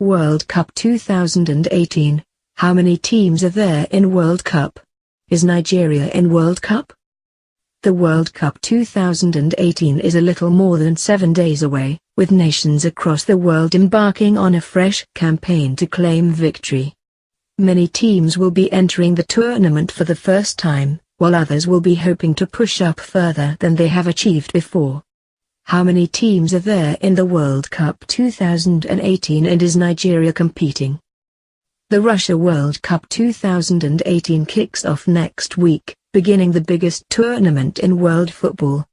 World Cup 2018. How many teams are there in World Cup? Is Nigeria in World Cup? The World Cup 2018 is a little more than 7 days away, with nations across the world embarking on a fresh campaign to claim victory. Many teams will be entering the tournament for the first time, while others will be hoping to push up further than they have achieved before. How many teams are there in the World Cup 2018 and is Nigeria competing? The Russia World Cup 2018 kicks off next week, beginning the biggest tournament in world football.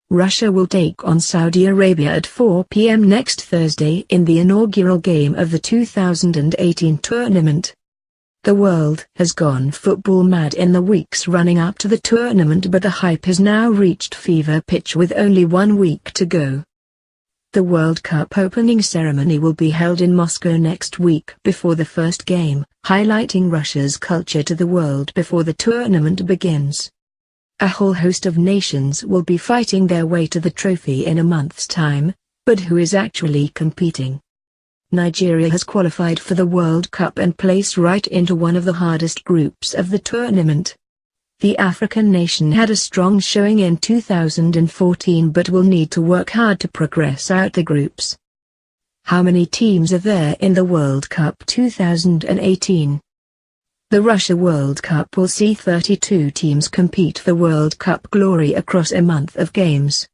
Russia will take on Saudi Arabia at 4 p.m. next Thursday in the inaugural game of the 2018 tournament. The world has gone football mad in the weeks running up to the tournament, but the hype has now reached fever pitch with only 1 week to go. The World Cup opening ceremony will be held in Moscow next week before the first game, highlighting Russia's culture to the world before the tournament begins. A whole host of nations will be fighting their way to the trophy in a month's time, but who is actually competing? Nigeria has qualified for the World Cup and placed right into one of the hardest groups of the tournament. The African nation had a strong showing in 2014 but will need to work hard to progress out the groups. How many teams are there in the World Cup 2018? The Russia World Cup will see 32 teams compete for World Cup glory across a month of games.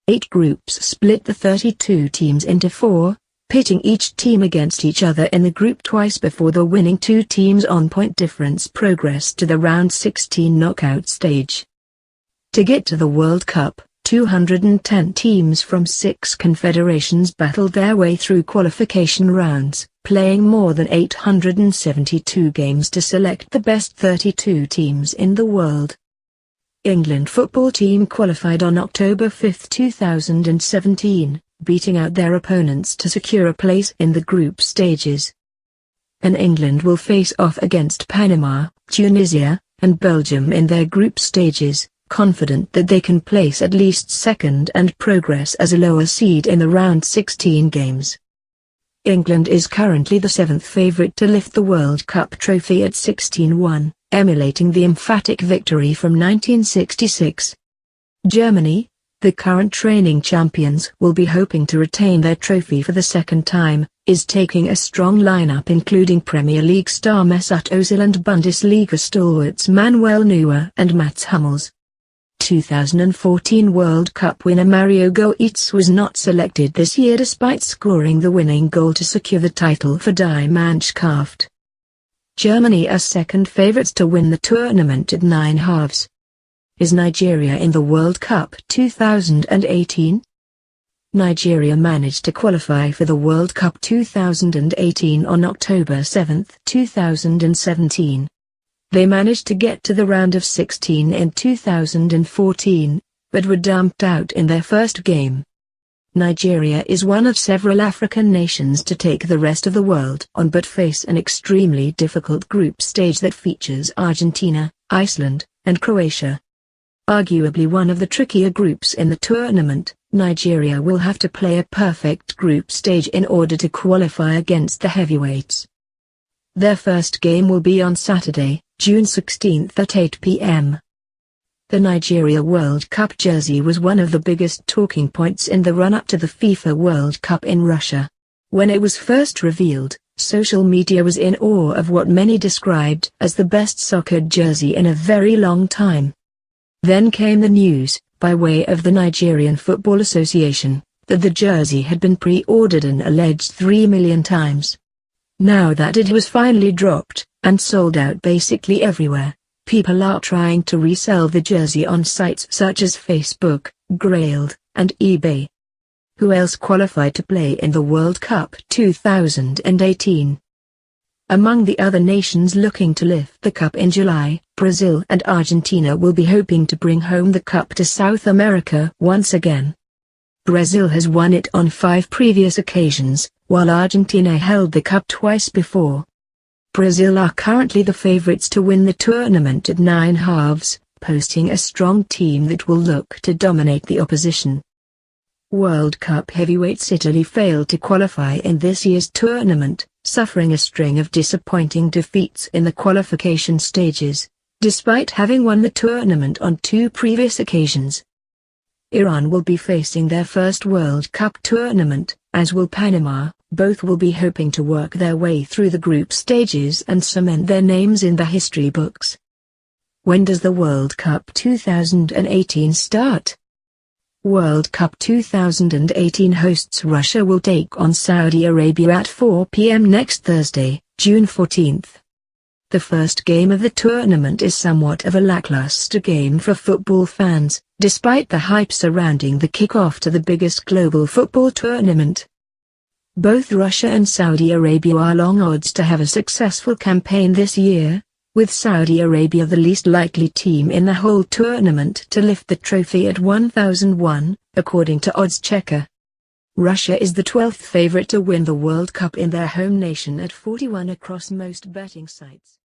8 groups split the 32 teams into 4, pitting each team against each other in the group twice before the winning 2 teams on point difference progress to the round 16 knockout stage. To get to the World Cup, 210 teams from 6 confederations battled their way through qualification rounds, playing more than 872 games to select the best 32 teams in the world. England football team qualified on October 5, 2017. Beating out their opponents to secure a place in the group stages. England will face off against Panama, Tunisia, and Belgium in their group stages, confident that they can place at least second and progress as a lower seed in the round 16 games. England is currently the 7th favourite to lift the World Cup trophy at 16-1, emulating the emphatic victory from 1966. Germany, the current reigning champions, will be hoping to retain their trophy for the second time, is taking a strong lineup including Premier League star Mesut Ozil and Bundesliga stalwarts Manuel Neuer and Mats Hummels. 2014 World Cup winner Mario Götze was not selected this year despite scoring the winning goal to secure the title for Die Mannschaft. Germany are second favourites to win the tournament at 9 halves. Is Nigeria in the World Cup 2018? Nigeria managed to qualify for the World Cup 2018 on October 7, 2017. They managed to get to the round of 16 in 2014, but were dumped out in their first game. Nigeria is one of several African nations to take the rest of the world on but face an extremely difficult group stage that features Argentina, Iceland, and Croatia. Arguably one of the trickier groups in the tournament, Nigeria will have to play a perfect group stage in order to qualify against the heavyweights. Their first game will be on Saturday, June 16 at 8 p.m. The Nigeria World Cup jersey was one of the biggest talking points in the run-up to the FIFA World Cup in Russia. When it was first revealed, social media was in awe of what many described as the best soccer jersey in a very long time. Then came the news, by way of the Nigerian Football Association, that the jersey had been pre-ordered an alleged 3 million times. Now that it was finally dropped, and sold out basically everywhere, people are trying to resell the jersey on sites such as Facebook, Grailed, and eBay. Who else qualified to play in the World Cup 2018? Among the other nations looking to lift the cup in July, Brazil and Argentina will be hoping to bring home the cup to South America once again. Brazil has won it on 5 previous occasions, while Argentina held the cup twice before. Brazil are currently the favourites to win the tournament at 9 halves, posting a strong team that will look to dominate the opposition. World Cup heavyweights Italy failed to qualify in this year's tournament, suffering a string of disappointing defeats in the qualification stages, despite having won the tournament on 2 previous occasions. Iran will be facing their first World Cup tournament, as will Panama. Both will be hoping to work their way through the group stages and cement their names in the history books. When does the World Cup 2018 start? World Cup 2018 hosts Russia will take on Saudi Arabia at 4 p.m. next Thursday, June 14th. The first game of the tournament is somewhat of a lackluster game for football fans, despite the hype surrounding the kickoff to the biggest global football tournament. Both Russia and Saudi Arabia are long odds to have a successful campaign this year, with Saudi Arabia the least likely team in the whole tournament to lift the trophy at 1001, according to Odds Checker. Russia is the 12th favorite to win the World Cup in their home nation at 41 across most betting sites.